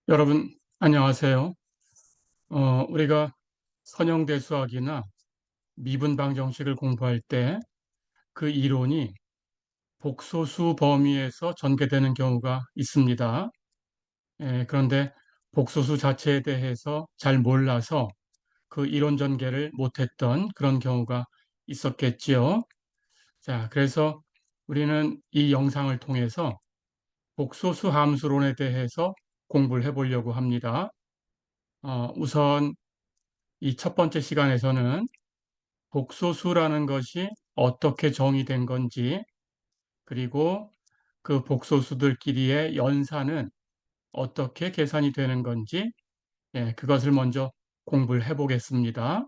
여러분 안녕하세요. 우리가 선형대수학이나 미분방 정식을 공부할 때 그 이론이 복소수 범위에서 전개되는 경우가 있습니다. 그런데 복소수 자체에 대해서 잘 몰라서 그 이론 전개를 못했던 그런 경우가 있었겠지요. 자, 그래서 우리는 이 영상을 통해서 복소수 함수론에 대해서 공부를 해보려고 합니다. 우선 이 첫 번째 시간에서는 복소수라는 것이 어떻게 정의된 건지, 그리고 그 복소수들끼리의 연산은 어떻게 계산이 되는 건지, 그것을 먼저 공부를 해 보겠습니다.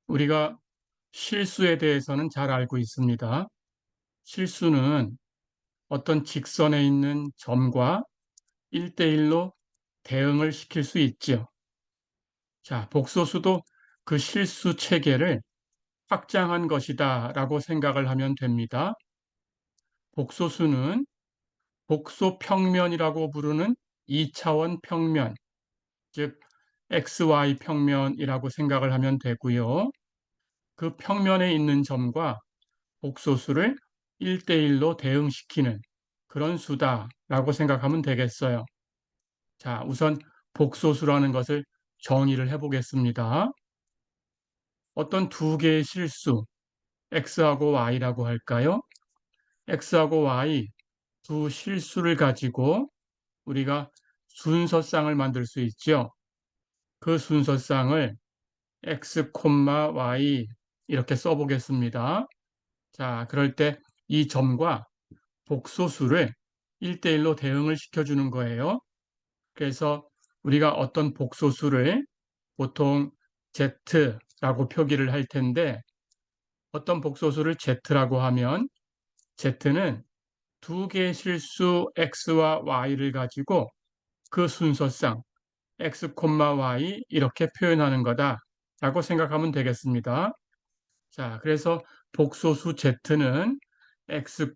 우리가 실수에 대해서는 잘 알고 있습니다. 실수는 어떤 직선에 있는 점과 1대1로 대응을 시킬 수 있지요. 자, 복소수도 그 실수 체계를 확장한 것이다라고 생각을 하면 됩니다. 복소수는 복소평면이라고 부르는 2차원 평면, 즉 XY 평면이라고 생각을 하면 되고요. 그 평면에 있는 점과 복소수를 1대1로 대응시키는 그런 수다라고 생각하면 되겠어요. 자, 우선 복소수라는 것을 정의를 해 보겠습니다. 어떤 두 개의 실수, X하고 Y라고 할까요? X하고 Y 두 실수를 가지고 우리가 순서쌍을 만들 수 있죠. 그 순서쌍을 x, y 이렇게 써보겠습니다. 자, 그럴 때 이 점과 복소수를 1대1로 대응을 시켜주는 거예요. 그래서 우리가 어떤 복소수를 보통 z라고 표기를 할 텐데, 어떤 복소수를 z라고 하면 z는 두 개의 실수 x와 y를 가지고 그 순서상 x, y 이렇게 표현하는 거다라고 생각하면 되겠습니다. 자, 그래서 복소수 z는 x,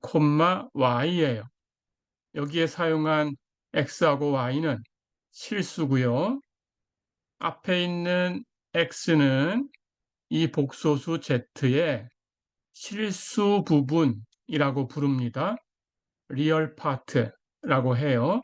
y예요. 여기에 사용한 x하고 y는 실수고요. 앞에 있는 x는 이 복소수 z의 실수 부분이라고 부릅니다. 리얼 파트라고 해요.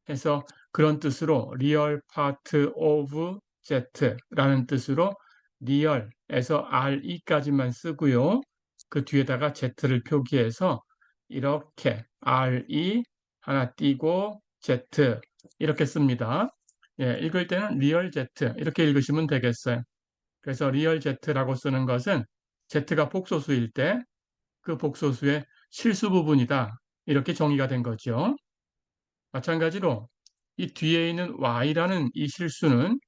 해서 그런 뜻으로 리얼 파트 오브 z라는 뜻으로 리얼에서 re까지만 쓰고요. 그 뒤에다가 z를 표기해서 이렇게 re 하나 띄고 z 이렇게 씁니다. 읽을 때는 리얼 z 이렇게 읽으시면 되겠어요. 그래서 리얼 z라고 쓰는 것은 z가 복소수일 때 그 복소수의 실수 부분이다. 이렇게 정의가 된 거죠. 마찬가지로 이 뒤에 있는 y라는 이 실수는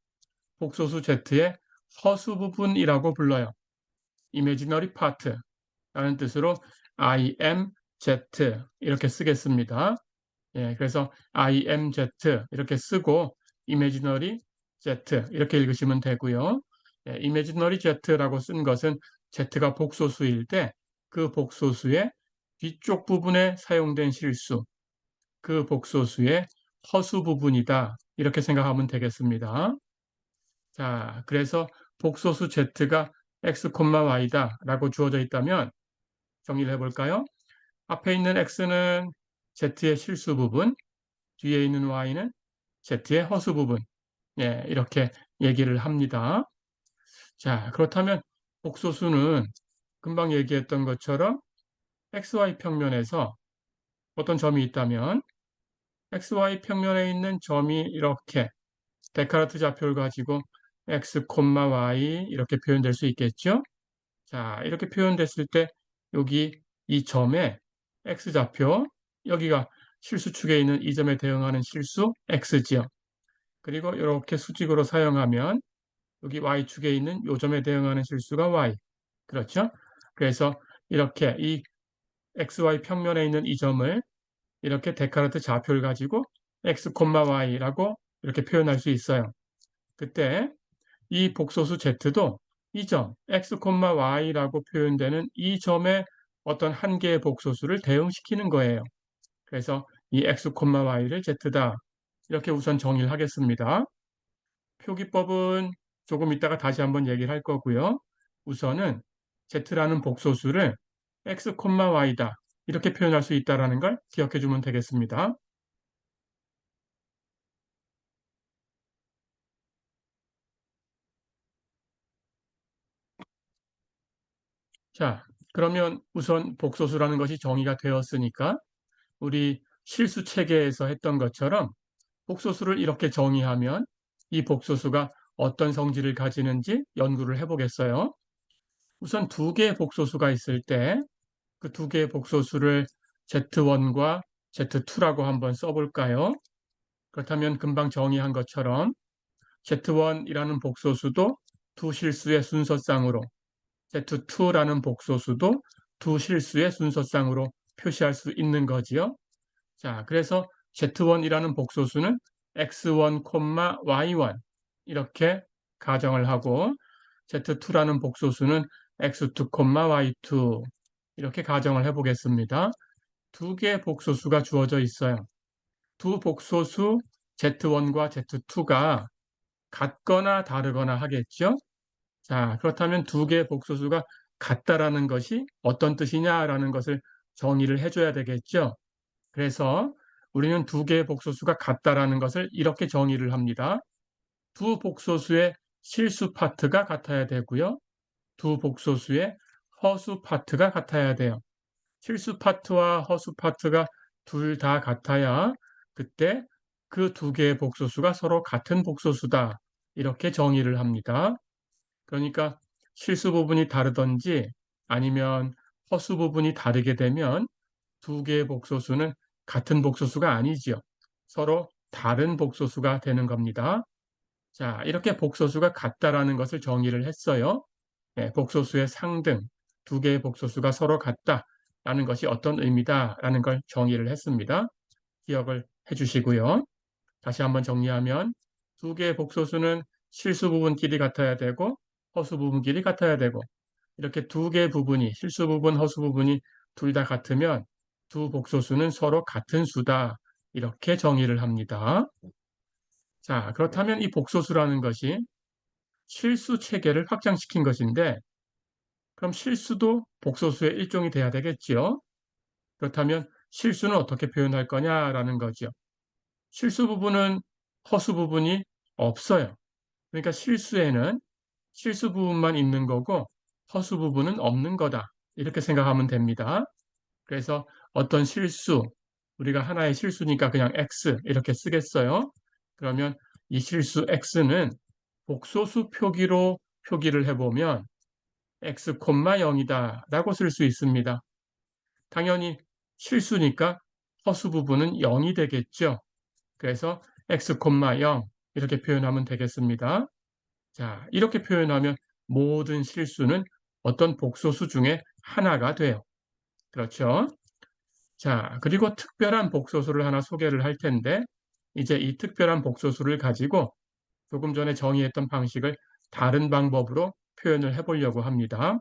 복소수 z의 허수 부분이라고 불러요. imaginary part라는 뜻으로 I am z 이렇게 쓰겠습니다. 그래서 I am z 이렇게 쓰고 imaginary z 이렇게 읽으시면 되고요. imaginary z라고 쓴 것은 z가 복소수일 때 그 복소수의 뒤쪽 부분에 사용된 실수, 그 복소수의 허수 부분이다. 이렇게 생각하면 되겠습니다. 자, 그래서 복소수 z가 x, y다 라고 주어져 있다면 정리를 해볼까요? 앞에 있는 x는 z의 실수 부분, 뒤에 있는 y는 z의 허수 부분. 이렇게 얘기를 합니다. 자, 그렇다면 복소수는 금방 얘기했던 것처럼 xy 평면에서 어떤 점이 있다면 xy 평면에 있는 점이 이렇게 데카르트 좌표를 가지고 x, y 이렇게 표현될 수 있겠죠? 자, 이렇게 표현됐을 때 여기 이 점의 x좌표, 여기가 실수축에 있는 이 점에 대응하는 실수 x지요. 그리고 이렇게 수직으로 사용하면 여기 y축에 있는 요 점에 대응하는 실수가 y. 그렇죠? 그래서 이렇게 이 xy 평면에 있는 이 점을 이렇게 데카르트 좌표를 가지고 x, y라고 이렇게 표현할 수 있어요. 그때 이 복소수 z도 이 점 x, y라고 표현되는 이 점에 어떤 한 개의 복소수를 대응시키는 거예요. 그래서 이 x, y를 z다. 이렇게 우선 정의를 하겠습니다. 표기법은 조금 이따가 다시 한번 얘기를 할 거고요. 우선은 z라는 복소수를 x, y다. 이렇게 표현할 수 있다는 걸 기억해 주면 되겠습니다. 자, 그러면 우선 복소수라는 것이 정의가 되었으니까 우리 실수 체계에서 했던 것처럼 복소수를 이렇게 정의하면 이 복소수가 어떤 성질을 가지는지 연구를 해 보겠어요. 우선 두 개의 복소수가 있을 때 그 두 개의 복소수를 Z1과 Z2라고 한번 써 볼까요? 그렇다면 금방 정의한 것처럼 Z1이라는 복소수도 두 실수의 순서쌍으로, Z2라는 복소수도 두 실수의 순서쌍으로 표시할 수 있는 거지요. 자, 그래서 Z1이라는 복소수는 X1, Y1 이렇게 가정을 하고 Z2라는 복소수는 X2, Y2 이렇게 가정을 해 보겠습니다. 두 개의 복소수가 주어져 있어요. 두 복소수 Z1과 Z2가 같거나 다르거나 하겠죠. 자, 그렇다면 두 개의 복소수가 같다라는 것이 어떤 뜻이냐라는 것을 정의를 해 줘야 되겠죠. 그래서 우리는 두 개의 복소수가 같다라는 것을 이렇게 정의를 합니다. 두 복소수의 실수 파트가 같아야 되고요. 두 복소수의 허수 파트가 같아야 돼요. 실수 파트와 허수 파트가 둘 다 같아야 그때 그 두 개의 복소수가 서로 같은 복소수다. 이렇게 정의를 합니다. 그러니까 실수 부분이 다르든지 아니면 허수 부분이 다르게 되면 두 개의 복소수는 같은 복소수가 아니지요. 서로 다른 복소수가 되는 겁니다. 자, 이렇게 복소수가 같다라는 것을 정의를 했어요. 네, 복소수의 상등, 두 개의 복소수가 서로 같다라는 것이 어떤 의미다라는 걸 정의를 했습니다. 기억을 해 주시고요. 다시 한번 정리하면 두 개의 복소수는 실수 부분끼리 같아야 되고 허수 부분끼리 같아야 되고 이렇게 두 개의 부분이 실수 부분, 허수 부분이 둘 다 같으면 두 복소수는 서로 같은 수다. 이렇게 정의를 합니다. 자, 그렇다면 이 복소수라는 것이 실수 체계를 확장시킨 것인데 그럼 실수도 복소수의 일종이 돼야 되겠지요. 그렇다면 실수는 어떻게 표현할 거냐라는 거죠. 실수 부분은 허수 부분이 없어요. 그러니까 실수에는 실수 부분만 있는 거고 허수 부분은 없는 거다. 이렇게 생각하면 됩니다. 그래서 어떤 실수, 우리가 하나의 실수니까 그냥 X 이렇게 쓰겠어요. 그러면 이 실수 X는 복소수 표기로 표기를 해보면 X, 0이다 라고 쓸 수 있습니다. 당연히 실수니까 허수 부분은 0이 되겠죠. 그래서 X, 0 이렇게 표현하면 되겠습니다. 자, 이렇게 표현하면 모든 실수는 어떤 복소수 중에 하나가 돼요. 그렇죠? 자, 그리고 특별한 복소수를 하나 소개를 할 텐데 이제 이 특별한 복소수를 가지고 조금 전에 정의했던 방식을 다른 방법으로 표현을 해 보려고 합니다.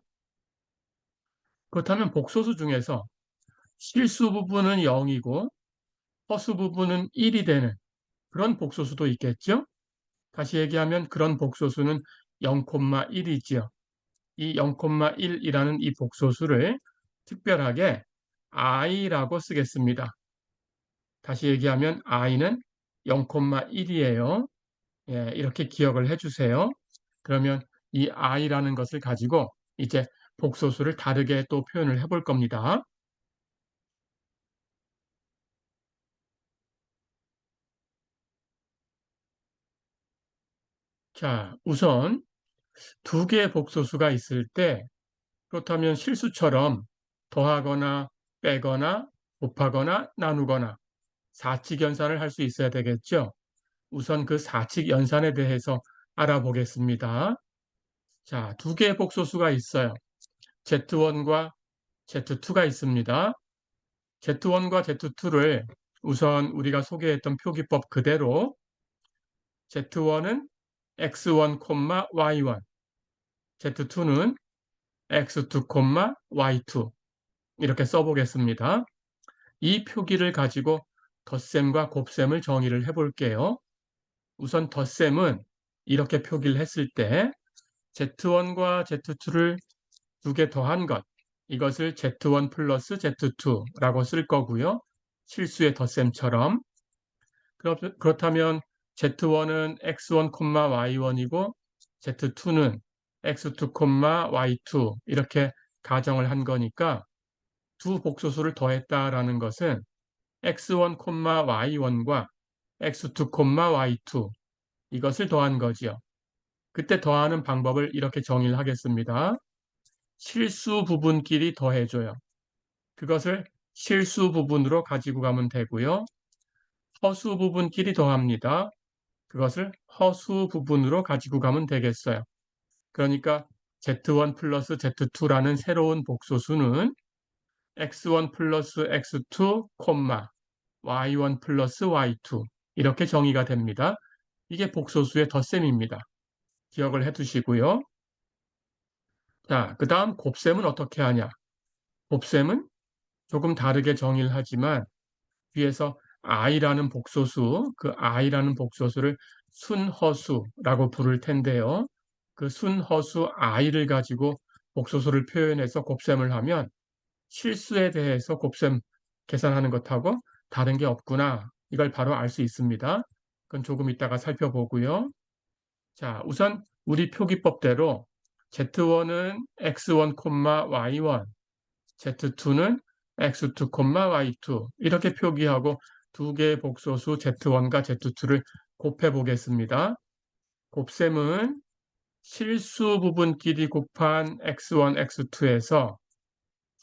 그렇다면 복소수 중에서 실수 부분은 0이고 허수 부분은 1이 되는 그런 복소수도 있겠죠? 다시 얘기하면 그런 복소수는 0,1이지요. 이 0,1이라는 이 복소수를 특별하게 i라고 쓰겠습니다. 다시 얘기하면 i는 0,1이에요. 예, 이렇게 기억을 해 주세요. 그러면 이 i라는 것을 가지고 이제 복소수를 다르게 또 표현을 해볼 겁니다. 자, 우선 두 개의 복소수가 있을 때 그렇다면 실수처럼 더하거나 빼거나 곱하거나 나누거나 사칙 연산을 할 수 있어야 되겠죠. 우선 그 사칙 연산에 대해서 알아보겠습니다. 자, 두 개의 복소수가 있어요. Z1과 Z2가 있습니다. Z1과 Z2를 우선 우리가 소개했던 표기법 그대로 Z1은 X1, Y1, Z2는 X2, Y2 이렇게 써보겠습니다. 이 표기를 가지고 덧셈과 곱셈을 정의를 해볼게요. 우선 덧셈은 이렇게 표기를 했을 때 Z1과 Z2를 두 개 더한 것, 이것을 Z1 플러스 Z2라고 쓸 거고요. 실수의 덧셈처럼. 그렇다면 Z1은 X1, Y1이고 Z2는 X2, Y2 이렇게 가정을 한 거니까 두 복소수를 더했다라는 것은 X1, Y1과 X2, Y2 이것을 더한 거지요. 그때 더하는 방법을 이렇게 정의를 하겠습니다. 실수 부분끼리 더해줘요. 그것을 실수 부분으로 가지고 가면 되고요. 허수 부분끼리 더합니다. 그것을 허수 부분으로 가지고 가면 되겠어요. 그러니까 Z1 플러스 Z2라는 새로운 복소수는 X1 플러스 X2, Y1 플러스 Y2 이렇게 정의가 됩니다. 이게 복소수의 덧셈입니다. 기억을 해 두시고요. 자, 그 다음 곱셈은 어떻게 하냐? 곱셈은 조금 다르게 정의를 하지만 위에서 i라는 복소수, 그 i라는 복소수를 순허수라고 부를 텐데요. 그 순허수 i를 가지고 복소수를 표현해서 곱셈을 하면 실수에 대해서 곱셈 계산하는 것하고 다른 게 없구나. 이걸 바로 알 수 있습니다. 그건 조금 이따가 살펴보고요. 자, 우선 우리 표기법대로 Z1은 X1, Y1, Z2는 X2, Y2 이렇게 표기하고 두 개의 복소수 Z1과 Z2를 곱해 보겠습니다. 곱셈은 실수 부분끼리 곱한 X1, X2에서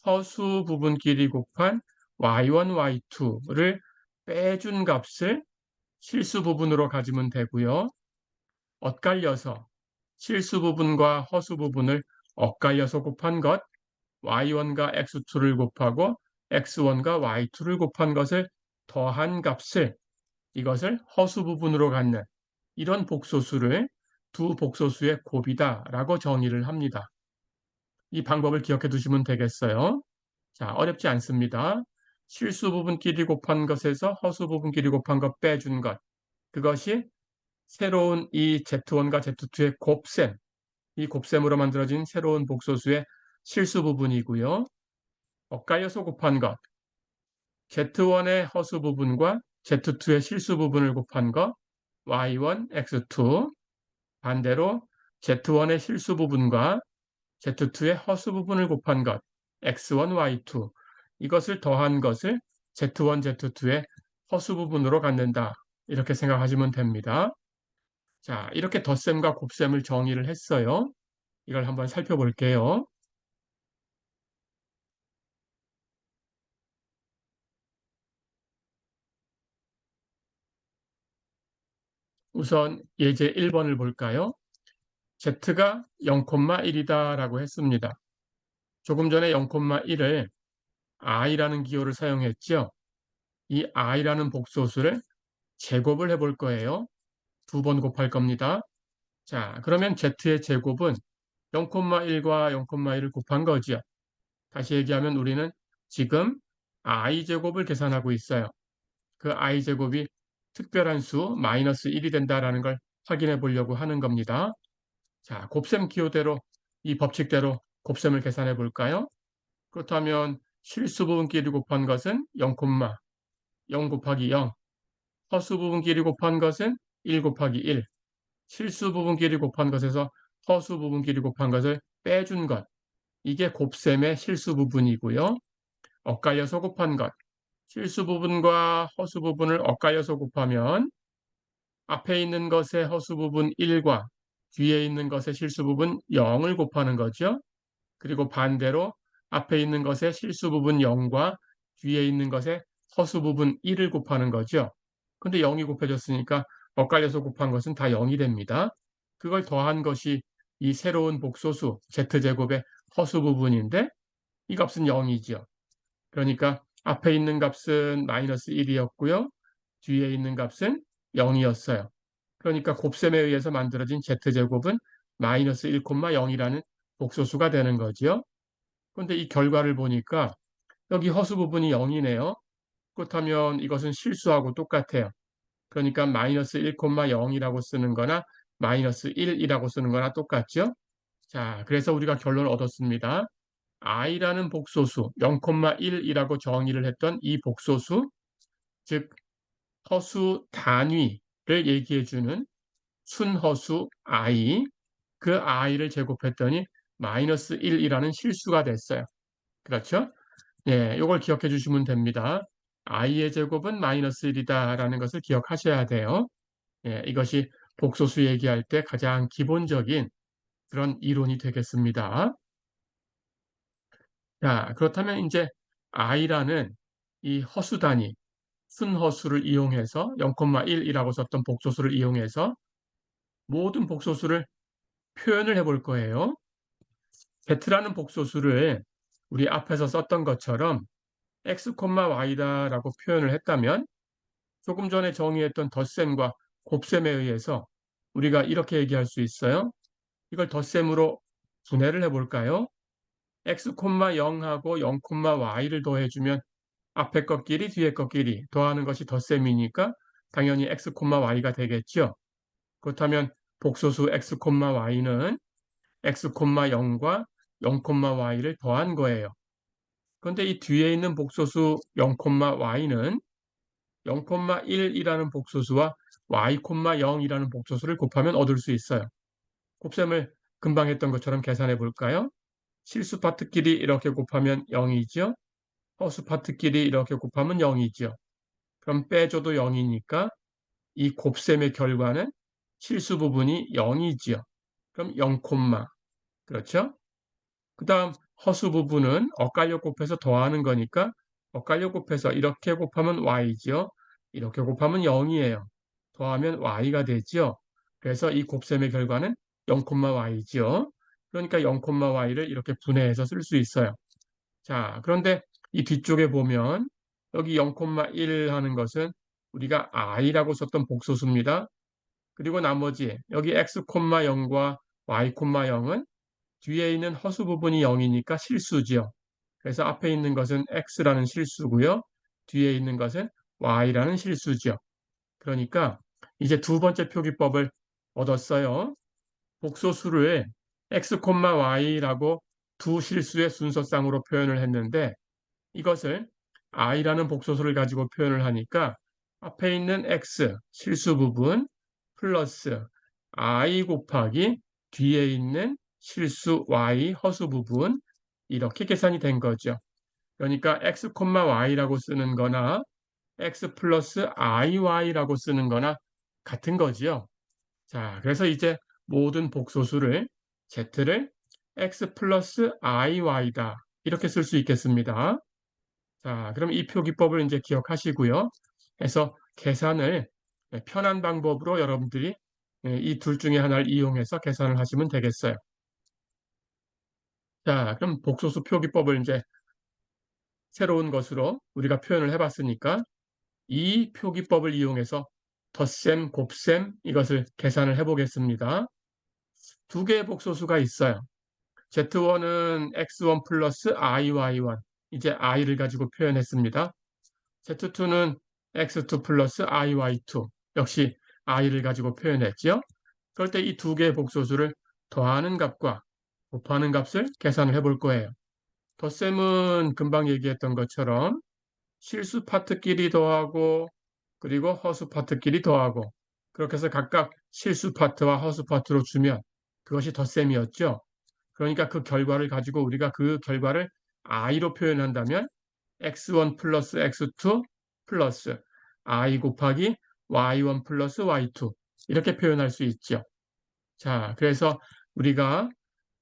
허수 부분끼리 곱한 Y1, Y2를 빼준 값을 실수 부분으로 가지면 되고요. 엇갈려서 실수 부분과 허수 부분을 엇갈려서 곱한 것, y1과 x2를 곱하고 x1과 y2를 곱한 것을 더한 값을 이것을 허수 부분으로 갖는 이런 복소수를 두 복소수의 곱이다라고 정의를 합니다. 이 방법을 기억해 두시면 되겠어요. 자, 어렵지 않습니다. 실수 부분끼리 곱한 것에서 허수 부분끼리 곱한 것 빼준 것, 그것이 새로운 이 Z1과 Z2의 곱셈, 이 곱셈으로 만들어진 새로운 복소수의 실수 부분이고요. 엇갈려서 곱한 것, Z1의 허수 부분과 Z2의 실수 부분을 곱한 것, Y1, X2. 반대로 Z1의 실수 부분과 Z2의 허수 부분을 곱한 것, X1, Y2. 이것을 더한 것을 Z1, Z2의 허수 부분으로 갖는다. 이렇게 생각하시면 됩니다. 자, 이렇게 덧셈과 곱셈을 정의를 했어요. 이걸 한번 살펴볼게요. 우선 예제 1번을 볼까요? Z가 0,1이다 라고 했습니다. 조금 전에 0,1을 i라는 기호를 사용했죠. 이 i라는 복소수를 제곱을 해볼 거예요. 두 번 곱할 겁니다. 자, 그러면 z의 제곱은 0,1과 0,1을 곱한 거죠. 다시 얘기하면 우리는 지금 i제곱을 계산하고 있어요. 그 i제곱이 특별한 수 마이너스 1이 된다라는 걸 확인해 보려고 하는 겁니다. 자, 곱셈 기호대로 이 법칙대로 곱셈을 계산해 볼까요? 그렇다면 실수 부분끼리 곱한 것은 0, 0 곱하기 0, 허수 부분끼리 곱한 것은 1 곱하기 1, 실수 부분끼리 곱한 것에서 허수 부분끼리 곱한 것을 빼준 것, 이게 곱셈의 실수 부분이고요. 엇갈려서 곱한 것, 실수 부분과 허수 부분을 엇갈려서 곱하면 앞에 있는 것의 허수 부분 1과 뒤에 있는 것의 실수 부분 0을 곱하는 거죠. 그리고 반대로 앞에 있는 것의 실수 부분 0과 뒤에 있는 것의 허수 부분 1을 곱하는 거죠. 근데 0이 곱해졌으니까 엇갈려서 곱한 것은 다 0이 됩니다. 그걸 더한 것이 이 새로운 복소수 z제곱의 허수 부분인데 이 값은 0이죠. 그러니까 앞에 있는 값은 마이너스 1이었고요. 뒤에 있는 값은 0이었어요. 그러니까 곱셈에 의해서 만들어진 z제곱은 마이너스 1,0이라는 복소수가 되는 거죠. 그런데 이 결과를 보니까 여기 허수 부분이 0이네요. 그렇다면 이것은 실수하고 똑같아요. 그러니까 마이너스 1,0이라고 쓰는 거나 마이너스 1이라고 쓰는 거나 똑같죠? 자, 그래서 우리가 결론을 얻었습니다. i라는 복소수 0,1이라고 정의를 했던 이 복소수, 즉 허수 단위를 얘기해 주는 순허수 i, 그 i를 제곱했더니 마이너스 1이라는 실수가 됐어요. 그렇죠? 예, 이걸 기억해 주시면 됩니다. i의 제곱은 마이너스 1이다라는 것을 기억하셔야 돼요. 예, 이것이 복소수 얘기할 때 가장 기본적인 그런 이론이 되겠습니다. 자, 그렇다면 이제 i라는 이 허수 단위, 순허수를 이용해서 0,1이라고 썼던 복소수를 이용해서 모든 복소수를 표현을 해볼 거예요. z라는 복소수를 우리 앞에서 썼던 것처럼 x, y다라고 표현을 했다면 조금 전에 정의했던 덧셈과 곱셈에 의해서 우리가 이렇게 얘기할 수 있어요. 이걸 덧셈으로 분해를 해볼까요? x, 0하고 0,y를 더해주면 앞에 것끼리 뒤에 것끼리 더하는 것이 덧셈이니까 당연히 x, y가 되겠죠. 그렇다면 복소수 x, y는 x, 0과 0,y를 더한 거예요. 그런데 이 뒤에 있는 복소수 0,y는 0,1이라는 복소수와 y,0이라는 복소수를 곱하면 얻을 수 있어요. 곱셈을 금방 했던 것처럼 계산해 볼까요? 실수 파트끼리 이렇게 곱하면 0이죠. 허수 파트끼리 이렇게 곱하면 0이죠. 그럼 빼줘도 0이니까 이 곱셈의 결과는 실수 부분이 0이지요. 그럼 0, 그렇죠? 그 다음 허수 부분은 엇갈려 곱해서 더하는 거니까 엇갈려 곱해서 이렇게 곱하면 y지요. 이렇게 곱하면 0이에요. 더하면 y가 되지요. 그래서 이 곱셈의 결과는 0,y지요. 그러니까 0,y를 이렇게 분해해서 쓸 수 있어요. 자, 그런데 이 뒤쪽에 보면 여기 0,1 하는 것은 우리가 i라고 썼던 복소수입니다. 그리고 나머지 여기 x, 0과 y, 0은 뒤에 있는 허수 부분이 0이니까 실수죠. 그래서 앞에 있는 것은 x라는 실수고요. 뒤에 있는 것은 y라는 실수죠. 그러니까 이제 두 번째 표기법을 얻었어요. 복소수를 x, y라고 두 실수의 순서상으로 표현을 했는데 이것을 i라는 복소수를 가지고 표현을 하니까 앞에 있는 x 실수 부분 플러스 i 곱하기 뒤에 있는 실수 y 허수 부분 이렇게 계산이 된 거죠. 그러니까 x, y라고 쓰는 거나 x 플러스 iy라고 쓰는 거나 같은 거지요. 자, 그래서 이제 모든 복소수를 z를 x 플러스 iy다 이렇게 쓸 수 있겠습니다. 자, 그럼 이 표기법을 이제 기억하시고요. 해서 계산을 편한 방법으로 여러분들이 이 둘 중에 하나를 이용해서 계산을 하시면 되겠어요. 자, 그럼 복소수 표기법을 이제 새로운 것으로 우리가 표현을 해봤으니까 이 표기법을 이용해서 덧셈, 곱셈 이것을 계산을 해보겠습니다. 두 개의 복소수가 있어요. Z1은 X1 플러스 IY1 이제 I를 가지고 표현했습니다. Z2는 X2 플러스 IY2 역시 I를 가지고 표현했죠. 그럴 때 이 두 개의 복소수를 더하는 값과 곱하는 값을 계산을 해볼 거예요. 덧셈은 금방 얘기했던 것처럼 실수 파트끼리 더하고 그리고 허수 파트끼리 더하고 그렇게 해서 각각 실수 파트와 허수 파트로 주면 그것이 덧셈이었죠. 그러니까 그 결과를 가지고 우리가 그 결과를 i로 표현한다면 x1 플러스 x2 플러스 i 곱하기 y1 플러스 y2 이렇게 표현할 수 있죠. 자, 그래서 우리가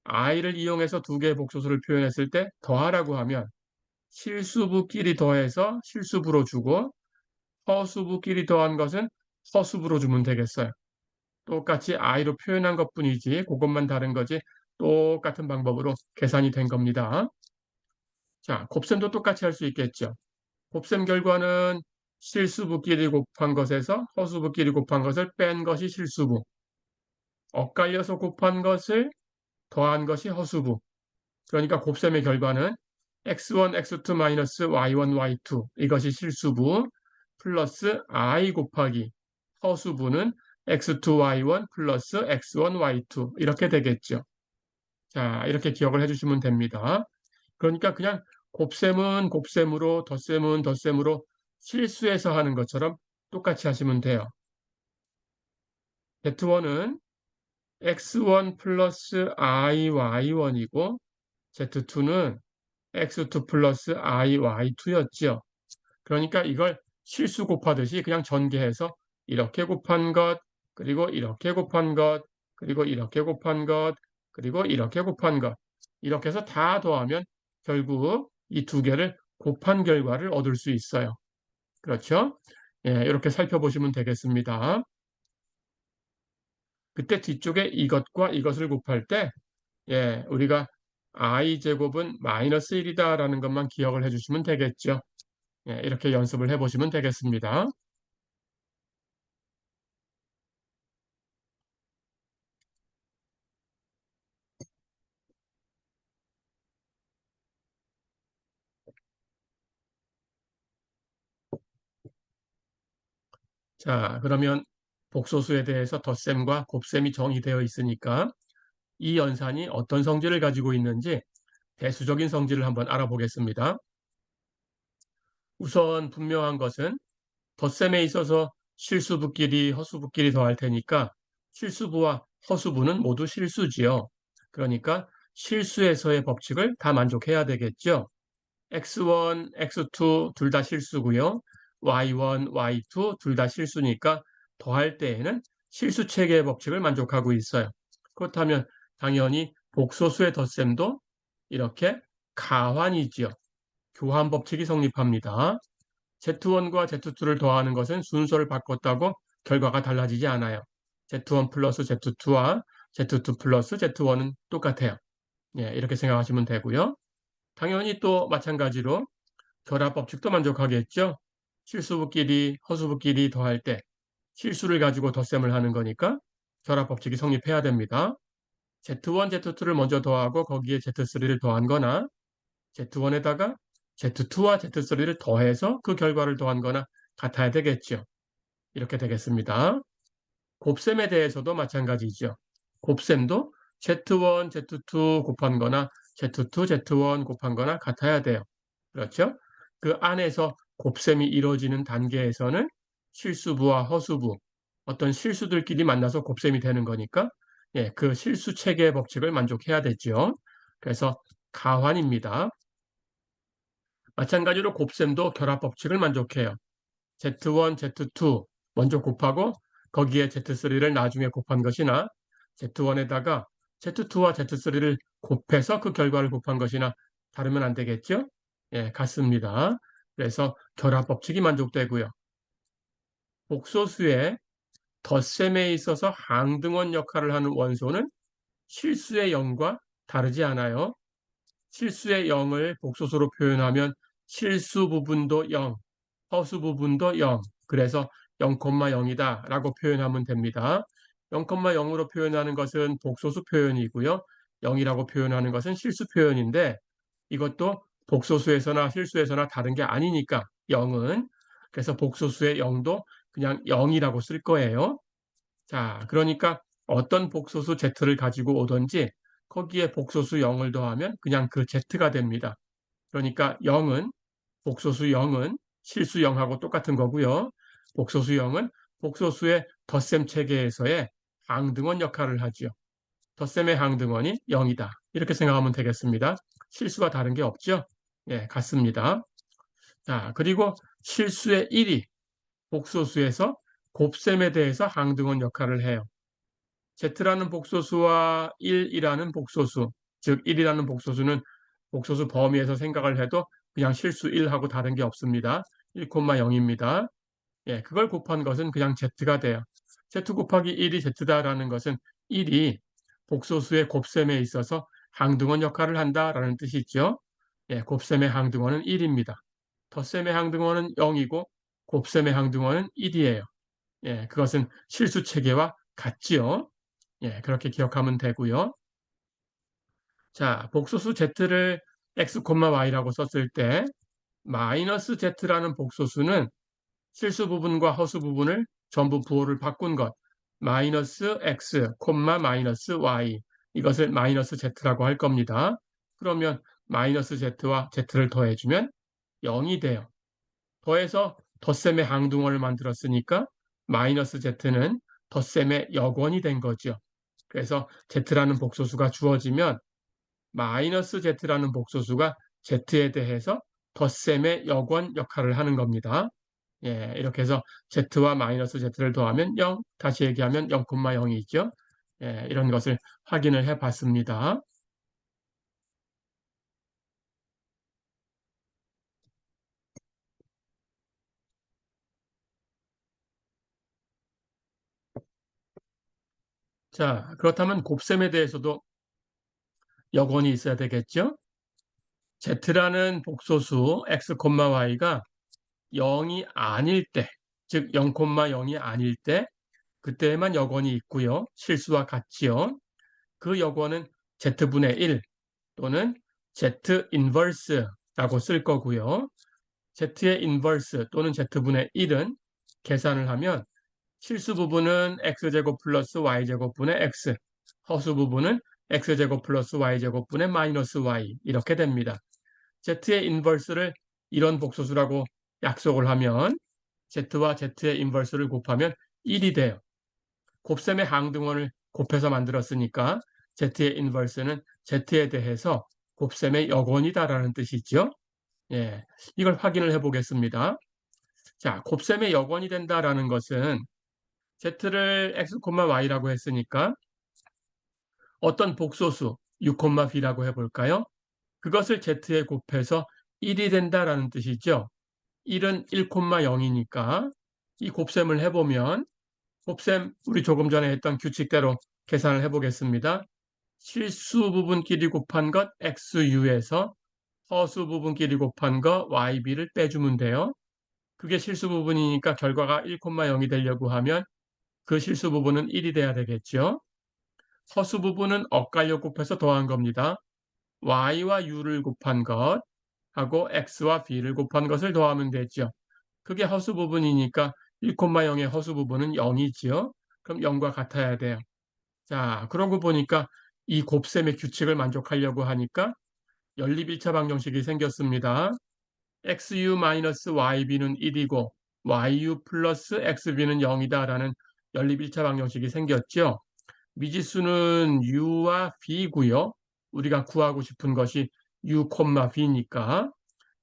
i를 이용해서 두 개의 복소수를 표현했을 때 더하라고 하면 실수부끼리 더해서 실수부로 주고 허수부끼리 더한 것은 허수부로 주면 되겠어요. 똑같이 i로 표현한 것뿐이지 그것만 다른 거지 똑같은 방법으로 계산이 된 겁니다. 자, 곱셈도 똑같이 할 수 있겠죠. 곱셈 결과는 실수부끼리 곱한 것에서 허수부끼리 곱한 것을 뺀 것이 실수부, 엇갈려서 곱한 것을 더한 것이 허수부. 그러니까 곱셈의 결과는 x1, x2 마이너스 y1, y2 이것이 실수부 플러스 i 곱하기 허수부는 x2, y1 플러스 x1, y2 이렇게 되겠죠. 자, 이렇게 기억을 해주시면 됩니다. 그러니까 그냥 곱셈은 곱셈으로 덧셈은 덧셈으로 실수해서 하는 것처럼 똑같이 하시면 돼요. Z1은 x1 플러스 i, y1이고 Z2는 x2 플러스 i, y2였죠. 그러니까 이걸 실수 곱하듯이 그냥 전개해서 이렇게 곱한 것, 그리고 이렇게 곱한 것, 그리고 이렇게 곱한 것, 그리고 이렇게 곱한 것. 이렇게 해서 다 더하면 결국 이 두 개를 곱한 결과를 얻을 수 있어요. 그렇죠? 예, 이렇게 살펴보시면 되겠습니다. 그때 뒤쪽에 이것과 이것을 곱할 때, 예, 우리가 i제곱은 마이너스 1이다라는 것만 기억을 해주시면 되겠죠. 예, 이렇게 연습을 해보시면 되겠습니다. 자, 그러면 복소수에 대해서 덧셈과 곱셈이 정의되어 있으니까 이 연산이 어떤 성질을 가지고 있는지 대수적인 성질을 한번 알아보겠습니다. 우선 분명한 것은 덧셈에 있어서 실수부끼리 허수부끼리 더할 테니까 실수부와 허수부는 모두 실수지요. 그러니까 실수에서의 법칙을 다 만족해야 되겠죠. x1, x2 둘 다 실수고요. y1, y2 둘 다 실수니까 더할 때에는 실수 체계의 법칙을 만족하고 있어요. 그렇다면 당연히 복소수의 덧셈도 이렇게 가환이지요. 교환 법칙이 성립합니다. Z1과 Z2를 더하는 것은 순서를 바꿨다고 결과가 달라지지 않아요. Z1 플러스 Z2와 Z2 플러스 Z1은 똑같아요. 예, 이렇게 생각하시면 되고요. 당연히 또 마찬가지로 결합 법칙도 만족하겠죠. 실수부끼리 허수부끼리 더할 때 실수를 가지고 덧셈을 하는 거니까 결합 법칙이 성립해야 됩니다. Z1, Z2를 먼저 더하고 거기에 Z3를 더한 거나 Z1에다가 Z2와 Z3를 더해서 그 결과를 더한 거나 같아야 되겠죠. 이렇게 되겠습니다. 곱셈에 대해서도 마찬가지죠. 곱셈도 Z1, Z2 곱한 거나 Z2, Z1 곱한 거나 같아야 돼요. 그렇죠? 그 안에서 곱셈이 이루어지는 단계에서는 실수부와 허수부, 어떤 실수들끼리 만나서 곱셈이 되는 거니까 예, 그 실수 체계의 법칙을 만족해야 되죠. 그래서 가환입니다. 마찬가지로 곱셈도 결합 법칙을 만족해요. Z1, Z2 먼저 곱하고 거기에 Z3를 나중에 곱한 것이나 Z1에다가 Z2와 Z3를 곱해서 그 결과를 곱한 것이나 다르면 안 되겠죠? 예, 같습니다. 그래서 결합 법칙이 만족되고요. 복소수의 덧셈에 있어서 항등원 역할을 하는 원소는 실수의 0과 다르지 않아요. 실수의 0을 복소수로 표현하면 실수 부분도 0, 허수 부분도 0. 그래서 0,0이다 라고 표현하면 됩니다. 0,0으로 표현하는 것은 복소수 표현이고요. 0이라고 표현하는 것은 실수 표현인데 이것도 복소수에서나 실수에서나 다른 게 아니니까 0은 그래서 복소수의 0도 그냥 0이라고 쓸 거예요. 자, 그러니까 어떤 복소수 z를 가지고 오든지 거기에 복소수 0을 더하면 그냥 그 z가 됩니다. 그러니까 0은 복소수 0은 실수 0하고 똑같은 거고요. 복소수 0은 복소수의 덧셈 체계에서의 항등원 역할을 하죠. 덧셈의 항등원이 0이다. 이렇게 생각하면 되겠습니다. 실수가 다른 게 없죠? 예, 같습니다. 자, 그리고 실수의 1이 복소수에서 곱셈에 대해서 항등원 역할을 해요. Z라는 복소수와 1이라는 복소수, 즉 1이라는 복소수는 복소수 범위에서 생각을 해도 그냥 실수 1하고 다른 게 없습니다. 1,0입니다. 예, 그걸 곱한 것은 그냥 Z가 돼요. Z 곱하기 1이 Z다라는 것은 1이 복소수의 곱셈에 있어서 항등원 역할을 한다라는 뜻이죠. 예, 곱셈의 항등원은 1입니다. 덧셈의 항등원은 0이고 곱셈의 항등원은 1이에요. 예, 그것은 실수 체계와 같지요. 예, 그렇게 기억하면 되고요. 자, 복소수 Z를 x, y라고 썼을 때 마이너스 z라는 복소수는 실수 부분과 허수 부분을 전부 부호를 바꾼 것, 마이너스 x, 마이너스 y, 이것을 마이너스 z라고 할 겁니다. 그러면 마이너스 z와 z를 더해주면 0이 돼요. 더해서 덧셈의 항등호를 만들었으니까 마이너스 z는 덧셈의 역원이 된 거죠. 그래서 z라는 복소수가 주어지면 마이너스 z라는 복소수가 z에 대해서 덧셈의 역원 역할을 하는 겁니다. 예, 이렇게 해서 z와 마이너스 z를 더하면 0, 다시 얘기하면 0,0이 있죠. 예, 이런 것을 확인을 해 봤습니다. 자, 그렇다면 곱셈에 대해서도 역원이 있어야 되겠죠. z라는 복소수 x, y가 0이 아닐 때, 즉 0,0이 아닐 때 그때에만 역원이 있고요. 실수와 같지요. 그 역원은 z분의 1 또는 z 인버스라고 쓸 거고요. z의 인버스 또는 z분의 1은 계산을 하면 실수 부분은 x제곱 플러스 y제곱분의 x, 허수 부분은 x제곱 플러스 y제곱분의 마이너스 y 이렇게 됩니다. z의 인버스를 이런 복소수라고 약속을 하면 z와 z의 인버스를 곱하면 1이 돼요. 곱셈의 항등원을 곱해서 만들었으니까 z의 인버스는 z에 대해서 곱셈의 역원이다라는 뜻이죠. 예, 이걸 확인을 해보겠습니다. 자, 곱셈의 역원이 된다라는 것은 z를 x, y라고 했으니까 어떤 복소수 6, b라고 해볼까요? 그것을 z에 곱해서 1이 된다라는 뜻이죠. 1은 1,0이니까 이 곱셈을 해보면 곱셈 우리 조금 전에 했던 규칙대로 계산을 해보겠습니다. 실수 부분끼리 곱한 것 xu에서 허수 부분끼리 곱한 거 yb를 빼주면 돼요. 그게 실수 부분이니까 결과가 1,0이 되려고 하면 그 실수 부분은 1이 돼야 되겠죠. 허수 부분은 엇갈려 곱해서 더한 겁니다. y와 u를 곱한 것 하고 x와 b를 곱한 것을 더하면 되죠. 그게 허수 부분이니까 1,0의 허수 부분은 0이지요. 그럼 0과 같아야 돼요. 자, 그러고 보니까 이 곱셈의 규칙을 만족하려고 하니까 연립1차 방정식이 생겼습니다. xu-yb는 1이고 yu 플러스 xb는 0이다라는 연립1차 방정식이 생겼죠. 미지수는 u와 b고요. 우리가 구하고 싶은 것이 u, b니까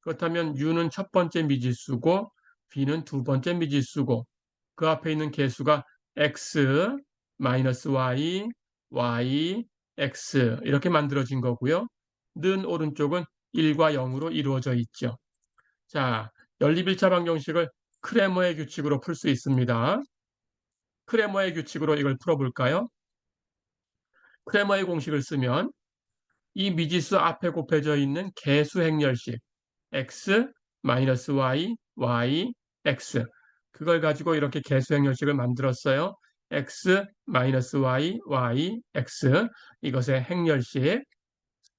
그렇다면 u는 첫 번째 미지수고 b는 두 번째 미지수고 그 앞에 있는 개수가 x, y, y, x 이렇게 만들어진 거고요. 는 오른쪽은 1과 0으로 이루어져 있죠. 자, 연립1차 방정식을 크레머의 규칙으로 풀 수 있습니다. 크레머의 규칙으로 이걸 풀어볼까요? 크레머의 공식을 쓰면 이 미지수 앞에 곱해져 있는 개수 행렬식 x, y, y, x 그걸 가지고 이렇게 개수 행렬식을 만들었어요. x, y, y, x 이것의 행렬식.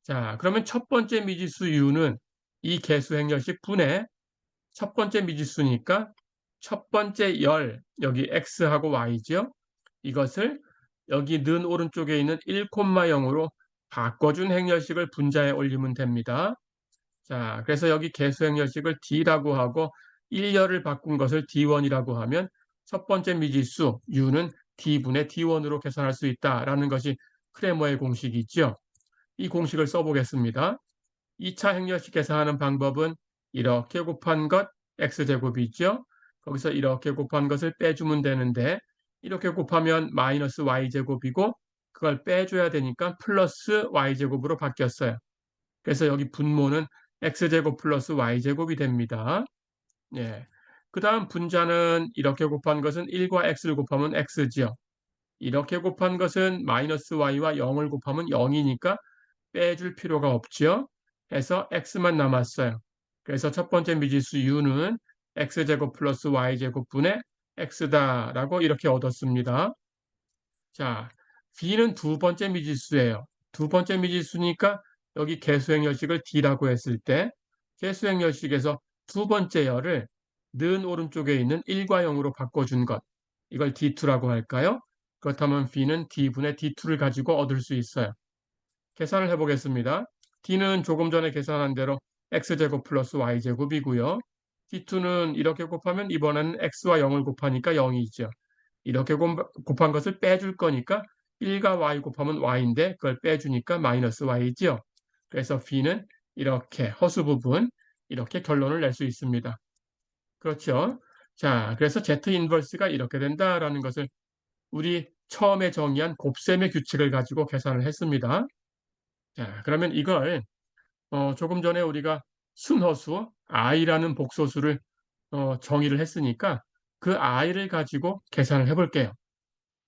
자, 그러면 첫 번째 미지수 u는 이 개수 행렬식 분의 첫 번째 미지수니까 첫 번째 열, 여기 x하고 y죠. 이것을 여기 는 오른쪽에 있는 1,0으로 바꿔준 행렬식을 분자에 올리면 됩니다. 자, 그래서 여기 개수 행렬식을 d라고 하고 1열을 바꾼 것을 d1이라고 하면 첫 번째 미지수 u는 d분의 d1으로 계산할 수 있다라는 것이 크레머의 공식이죠. 이 공식을 써보겠습니다. 2차 행렬식 계산하는 방법은 이렇게 곱한 것 x제곱이죠. 거기서 이렇게 곱한 것을 빼주면 되는데 이렇게 곱하면 마이너스 y제곱이고 그걸 빼줘야 되니까 플러스 y제곱으로 바뀌었어요. 그래서 여기 분모는 x제곱 플러스 y제곱이 됩니다. 예. 그 다음 분자는 이렇게 곱한 것은 1과 x를 곱하면 x죠. 이렇게 곱한 것은 마이너스 y와 0을 곱하면 0이니까 빼줄 필요가 없죠. 해서 x만 남았어요. 그래서 첫 번째 미지수 u는 x제곱 플러스 y제곱분의 x다라고 이렇게 얻었습니다. 자, b는 두 번째 미지수예요. 두 번째 미지수니까 여기 개수행열식을 D라고 했을 때 개수행열식에서 두 번째 열을 는 오른쪽에 있는 1과 0으로 바꿔준 것. 이걸 D2라고 할까요? 그렇다면 B는 D분의 D2를 가지고 얻을 수 있어요. 계산을 해보겠습니다. D는 조금 전에 계산한 대로 X제곱 플러스 Y제곱이고요. D2는 이렇게 곱하면 이번에는 X와 0을 곱하니까 0이죠. 이렇게 곱한 것을 빼줄 거니까 1과 Y 곱하면 Y인데 그걸 빼주니까 마이너스 Y죠. 그래서 B는 이렇게 허수 부분, 이렇게 결론을 낼 수 있습니다. 그렇죠? 자, 그래서 Z 인버스가 이렇게 된다라는 것을 우리 처음에 정의한 곱셈의 규칙을 가지고 계산을 했습니다. 자, 그러면 이걸 조금 전에 우리가 순허수 i라는 복소수를 정의를 했으니까 그 i를 가지고 계산을 해볼게요.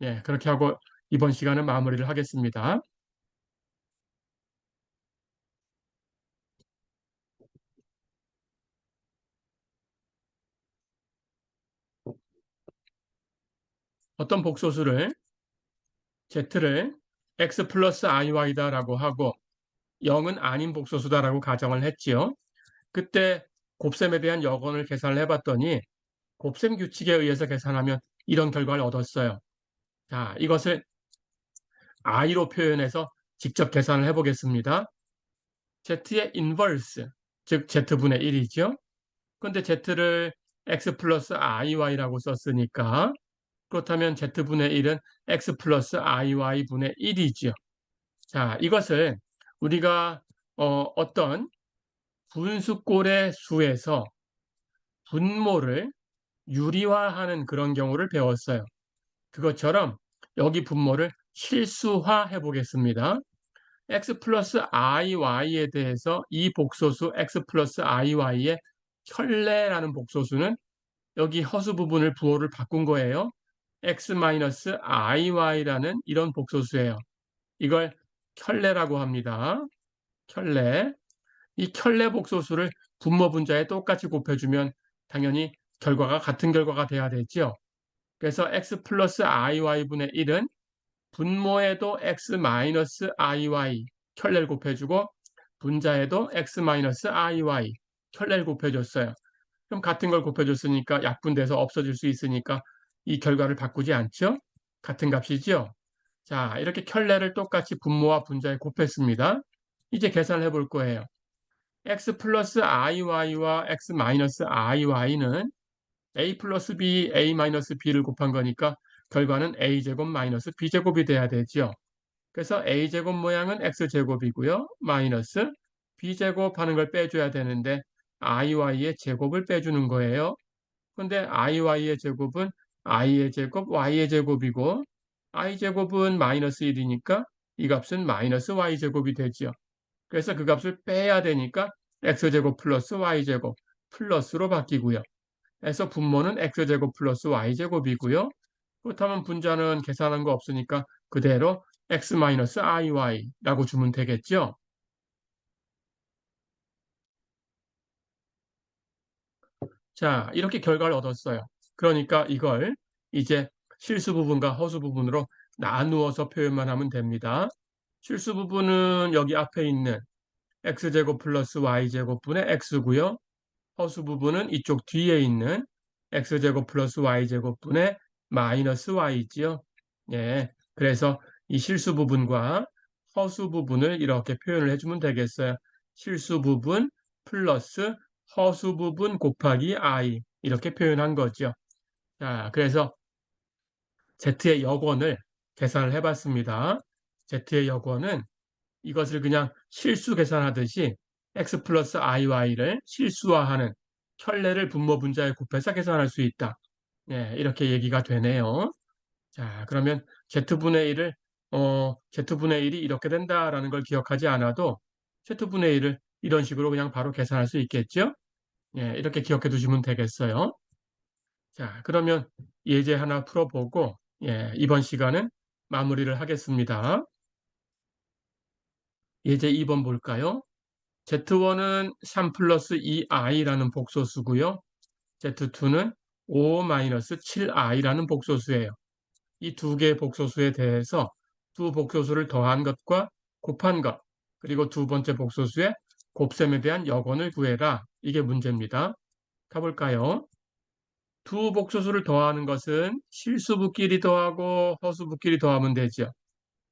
예, 그렇게 하고 이번 시간은 마무리를 하겠습니다. 어떤 복소수를 z를 x 플러스 iy다라고 하고 0은 아닌 복소수다라고 가정을 했지요. 그때 곱셈에 대한 여건을 계산을 해봤더니 곱셈 규칙에 의해서 계산하면 이런 결과를 얻었어요. 자, 이것을 i로 표현해서 직접 계산을 해보겠습니다. z의 인버스, 즉 z분의 1이죠. 근데 z를 x 플러스 iy라고 썼으니까 그렇다면 z분의 1은 x 플러스 iy분의 1이죠. 자, 이것을 우리가 어떤 분수꼴의 수에서 분모를 유리화하는 그런 경우를 배웠어요. 그것처럼 여기 분모를 실수화해 보겠습니다. x 플러스 iy에 대해서 이 복소수 x 플러스 iy의 켤레라는 복소수는 여기 허수 부분을 부호를 바꾼 거예요. x 마이너스 iy라는 이런 복소수예요. 이걸 켤레라고 합니다. 켤레. 이 켤레 복소수를 분모 분자에 똑같이 곱해주면 당연히 결과가 같은 결과가 돼야 되죠. 그래서 x 플러스 iy분의 1은 분모에도 x 마이너스 iy 켤레를 곱해주고 분자에도 x 마이너스 iy 켤레를 곱해줬어요. 그럼 같은 걸 곱해줬으니까 약분돼서 없어질 수 있으니까 이 결과를 바꾸지 않죠? 같은 값이죠? 자, 이렇게 켤레를 똑같이 분모와 분자에 곱했습니다. 이제 계산을 해볼 거예요. x 플러스 iy와 x 마이너스 iy는 a 플러스 b, a 마이너스 b를 곱한 거니까 결과는 a제곱 마이너스 b제곱이 돼야 되죠. 그래서 a제곱 모양은 x제곱이고요. 마이너스 b제곱 하는 걸 빼줘야 되는데 iy의 제곱을 빼주는 거예요. 근데 iy의 제곱은 i의 제곱, y의 제곱이고 i제곱은 마이너스 1이니까 이 값은 마이너스 y제곱이 되죠. 그래서 그 값을 빼야 되니까 x제곱 플러스 y제곱 플러스로 바뀌고요. 그래서 분모는 x제곱 플러스 y제곱이고요. 그렇다면 분자는 계산한 거 없으니까 그대로 x 마이너스 iy라고 주면 되겠죠. 자, 이렇게 결과를 얻었어요. 그러니까 이걸 이제 실수 부분과 허수 부분으로 나누어서 표현만 하면 됩니다. 실수 부분은 여기 앞에 있는 x제곱 플러스 y제곱분의 x고요. 허수 부분은 이쪽 뒤에 있는 x제곱 플러스 y제곱분의 마이너스 y지요. 예, 그래서 이 실수 부분과 허수 부분을 이렇게 표현을 해주면 되겠어요. 실수 부분 플러스 허수 부분 곱하기 i 이렇게 표현한 거죠. 자, 그래서 z의 여권을 계산을 해봤습니다. z의 여권은 이것을 그냥 실수 계산하듯이 x 플러스 iy를 실수화하는 켤레를 분모 분자에 곱해서 계산할 수 있다. 네, 이렇게 얘기가 되네요. 자, 그러면 z분의 1을 z분의 1이 이렇게 된다라는 걸 기억하지 않아도 z분의 1을 이런 식으로 그냥 바로 계산할 수 있겠죠? 예, 이렇게 기억해 두시면 되겠어요. 자, 그러면 예제 하나 풀어보고 예, 이번 시간은 마무리를 하겠습니다. 예제 2번 볼까요? Z1은 3 플러스 2i라는 복소수고요. Z2는 5-7i라는 복소수예요. 이 두 개의 복소수에 대해서 두 복소수를 더한 것과 곱한 것, 그리고 두 번째 복소수의 곱셈에 대한 여건을 구해라. 이게 문제입니다. 가볼까요? 두 복소수를 더하는 것은 실수부끼리 더하고 허수부끼리 더하면 되죠.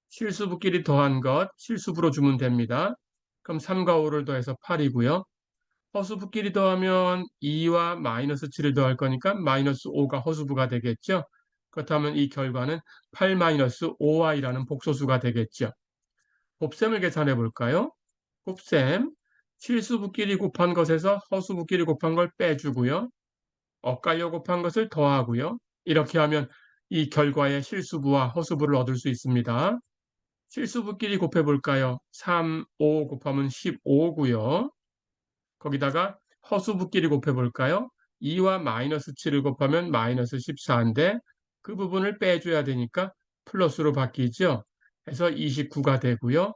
실수부끼리 더한 것 실수부로 주면 됩니다. 그럼 3과 5를 더해서 8이고요. 허수부끼리 더하면 2와 마이너스 7을 더할 거니까 마이너스 5가 허수부가 되겠죠. 그렇다면 이 결과는 8 마이너스 5y라는 복소수가 되겠죠. 곱셈을 계산해 볼까요? 곱셈, 실수부끼리 곱한 것에서 허수부끼리 곱한 걸 빼주고요. 엇갈려 곱한 것을 더하고요. 이렇게 하면 이 결과의 실수부와 허수부를 얻을 수 있습니다. 실수부끼리 곱해 볼까요? 3, 5 곱하면 15고요. 거기다가 허수부끼리 곱해 볼까요? 2와 마이너스 7을 곱하면 마이너스 14인데 그 부분을 빼줘야 되니까 플러스로 바뀌죠. 그래서 29가 되고요.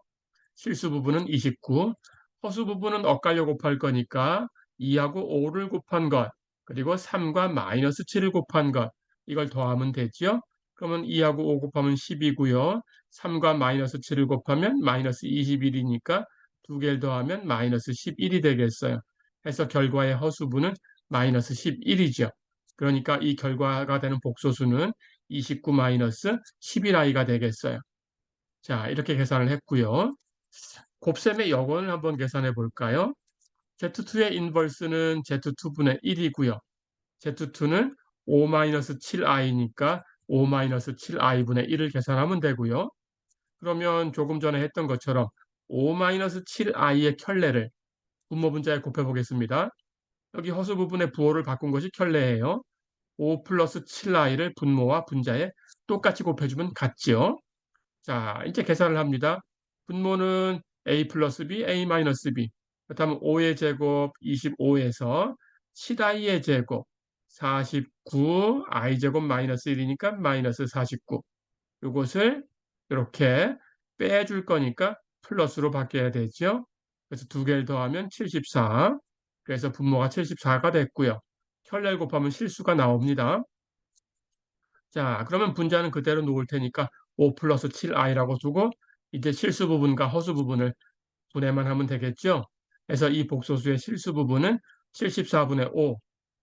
실수 부분은 29, 허수 부분은 엇갈려 곱할 거니까 2하고 5를 곱한 것, 그리고 3과 마이너스 7을 곱한 것, 이걸 더하면 되죠. 그러면 2하고 5 곱하면 10이고요. 3과 마이너스 7을 곱하면 마이너스 21이니까 두 개를 더하면 마이너스 11이 되겠어요. 해서 결과의 허수부는 마이너스 11이죠. 그러니까 이 결과가 되는 복소수는 29 마이너스 11i가 되겠어요. 자, 이렇게 계산을 했고요. 곱셈의 여건을 한번 계산해 볼까요? Z2의 인버스는 Z2분의 1이고요. Z2는 5-7i니까 5-7i분의 1을 계산하면 되고요. 그러면 조금 전에 했던 것처럼 5-7i의 켤레를 분모 분자에 곱해 보겠습니다. 여기 허수 부분의 부호를 바꾼 것이 켤레예요. 5 플러스 7i를 분모와 분자에 똑같이 곱해주면 같죠. 자, 이제 계산을 합니다. 분모는 a 플러스 b, a 마이너스 b. 그렇다면 5의 제곱 25에서 7i의 제곱 49, i 제곱 마이너스 1이니까 마이너스 49. 이것을 이렇게 빼줄 거니까 플러스로 바뀌어야 되죠. 그래서 두 개를 더하면 74. 그래서 분모가 74가 됐고요. 혈렬 곱하면 실수가 나옵니다. 자, 그러면 분자는 그대로 놓을 테니까 5 플러스 7i라고 두고 이제 실수 부분과 허수 부분을 분해만 하면 되겠죠. 그래서 이 복소수의 실수 부분은 74분의 5,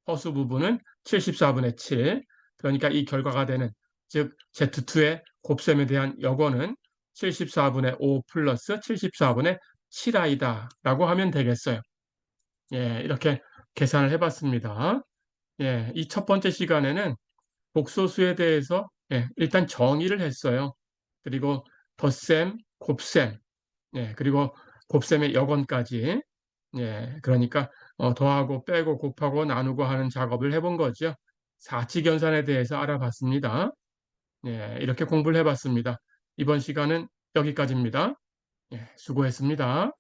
허수 부분은 74분의 7. 그러니까 이 결과가 되는 즉 Z2의 곱셈에 대한 여건은 74분의 5 플러스 74분의 7i다 라고 하면 되겠어요. 예, 이렇게 계산을 해봤습니다. 예, 이 첫 번째 시간에는 복소수에 대해서 일단 정의를 했어요. 그리고 덧셈, 곱셈, 그리고 곱셈의 여건까지. 그러니까 더하고 빼고 곱하고 나누고 하는 작업을 해본 거죠. 사칙연산에 대해서 알아봤습니다. 이렇게 공부를 해봤습니다. 이번 시간은 여기까지입니다. 수고했습니다.